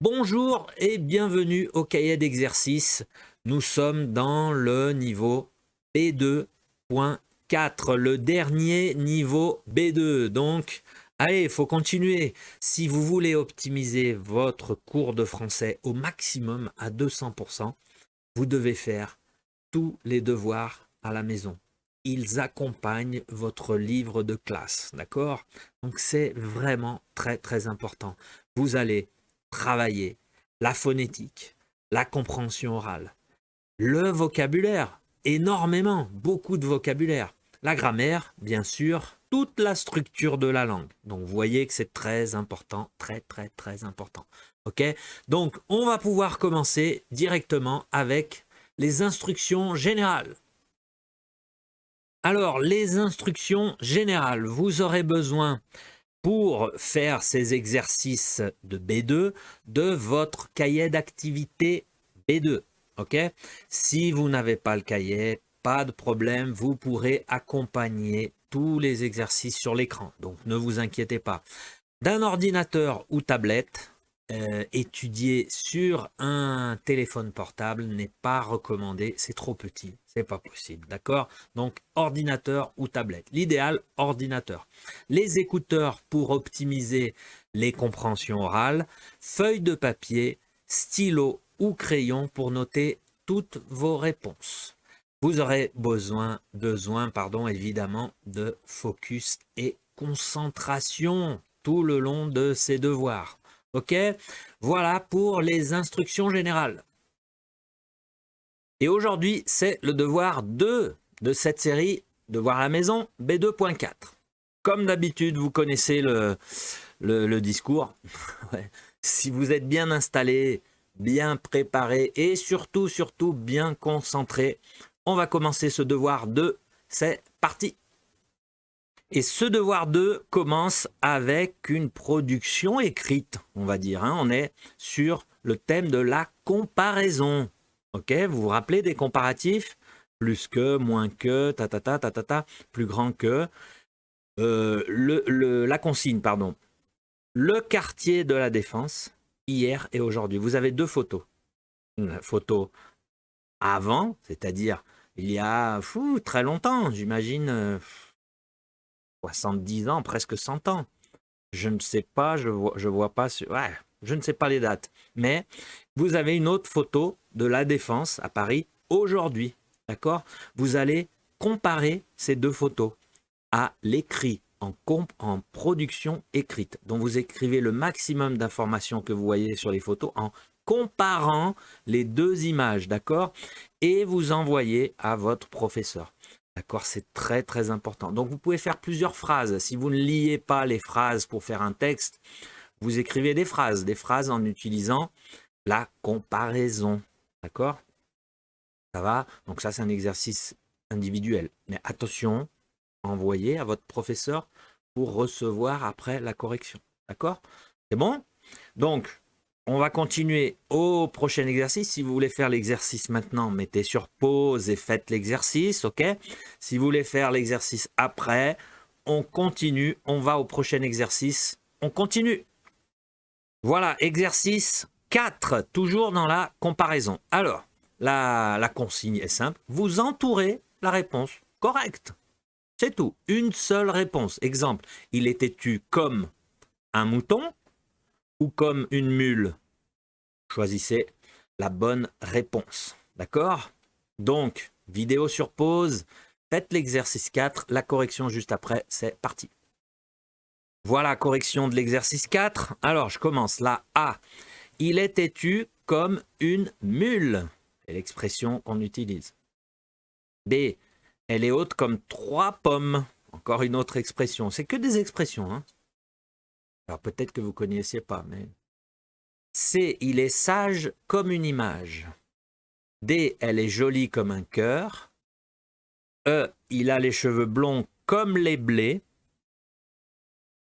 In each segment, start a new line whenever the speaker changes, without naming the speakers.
Bonjour et bienvenue au cahier d'exercice. Nous sommes dans le niveau B2.4, le dernier niveau B2. Donc, allez, il faut continuer. Si vous voulez optimiser votre cours de français au maximum à 200%, vous devez faire tous les devoirs à la maison. Ils accompagnent votre livre de classe, d'accord? Donc, c'est vraiment très, très important. Vous allez travailler la phonétique, la compréhension orale, le vocabulaire, énormément, beaucoup de vocabulaire, la grammaire, bien sûr, toute la structure de la langue. Donc, vous voyez que c'est très important, très, très, très important. OK? Donc, on va pouvoir commencer directement avec les instructions générales. Alors, les instructions générales, vous aurez besoin pour faire ces exercices de B2 de votre cahier d'activité B2. OK? Si vous n'avez pas le cahier, pas de problème, vous pourrez accompagner tous les exercices sur l'écran. Donc ne vous inquiétez pas. D'un ordinateur ou tablette, étudier sur un téléphone portable n'est pas recommandé, c'est trop petit, c'est pas possible, d'accord? Donc ordinateur ou tablette. L'idéal, ordinateur. Les écouteurs pour optimiser les compréhensions orales, feuille de papier, stylo ou crayon pour noter toutes vos réponses. Vous aurez besoin évidemment, de focus et concentration tout le long de ces devoirs. OK? Voilà pour les instructions générales. Et aujourd'hui, c'est le devoir 2 de cette série Devoir à la maison B2.4. Comme d'habitude, vous connaissez le discours. Ouais. Si vous êtes bien installé, bien préparé et surtout bien concentré, on va commencer ce devoir 2. C'est parti! Et ce devoir 2 commence avec une production écrite, on va dire. Hein. On est sur le thème de la comparaison. Ok, vous vous rappelez des comparatifs? Plus que, moins que, plus grand que. La consigne, pardon. Le quartier de la Défense, hier et aujourd'hui. Vous avez deux photos. Une photo avant, c'est-à-dire il y a très longtemps, j'imagine 70 ans, presque 100 ans. Je ne sais pas, je vois pas, ouais, je ne sais pas les dates. Mais vous avez une autre photo de la Défense à Paris aujourd'hui, d'accord? Vous allez comparer ces deux photos à l'écrit, en production écrite. Donc vous écrivez le maximum d'informations que vous voyez sur les photos en comparant les deux images, d'accord? Et vous envoyez à votre professeur. D'accord, c'est très très important. Donc vous pouvez faire plusieurs phrases. Si vous ne liez pas les phrases pour faire un texte, vous écrivez des phrases en utilisant la comparaison. D'accord? Ça va? Donc ça, c'est un exercice individuel. Mais attention, envoyez à votre professeur pour recevoir après la correction. D'accord? C'est bon? Donc, on va continuer au prochain exercice. Si vous voulez faire l'exercice maintenant, mettez sur pause et faites l'exercice, ok? Si vous voulez faire l'exercice après, on continue, on va au prochain exercice, on continue. Voilà, exercice 4, toujours dans la comparaison. Alors, la consigne est simple, vous entourez la réponse correcte. C'est tout, une seule réponse. Exemple, il est têtu comme un mouton ou comme une mule? Choisissez la bonne réponse. D'accord? Donc, vidéo sur pause, faites l'exercice 4, la correction juste après, c'est parti. Voilà, correction de l'exercice 4. Alors, je commence. La A. Il est têtu comme une mule. C'est l'expression qu'on utilise. B. Elle est haute comme 3 pommes. Encore une autre expression. C'est que des expressions. Hein. Alors, peut-être que vous ne connaissiez pas, mais... C. Il est sage comme une image. D. Elle est jolie comme un cœur. E. Il a les cheveux blonds comme les blés.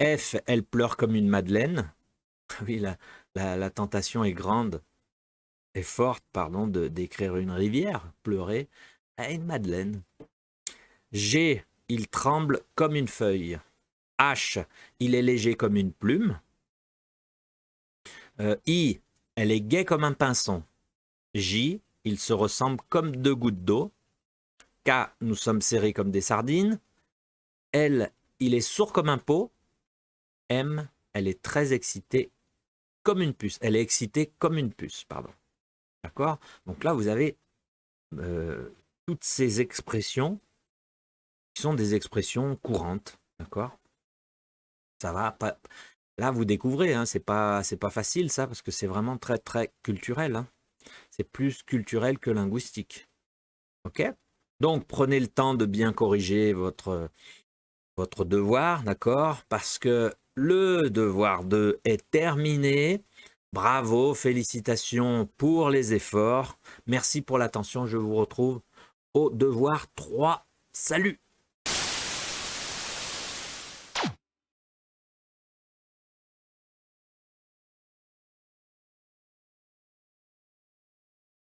F. Elle pleure comme une madeleine. Oui, la tentation est grande, est forte, pardon, d'écrire une rivière, pleurer à une madeleine. G. Il tremble comme une feuille. H. Il est léger comme une plume. I. elle est gaie comme un pinson. J, ils se ressemblent comme deux gouttes d'eau. K, nous sommes serrés comme des sardines. L, il est sourd comme un pot. M, elle est très excitée comme une puce. Elle est excitée comme une puce, pardon. D'accord? Donc là, vous avez toutes ces expressions qui sont des expressions courantes. D'accord? Ça va pas. Là, vous découvrez, hein, c'est pas facile ça, parce que c'est vraiment très très culturel. Hein. C'est plus culturel que linguistique. Ok? Donc, prenez le temps de bien corriger votre devoir, d'accord? Parce que le devoir 2 est terminé. Bravo, félicitations pour les efforts. Merci pour l'attention. Je vous retrouve au devoir 3. Salut!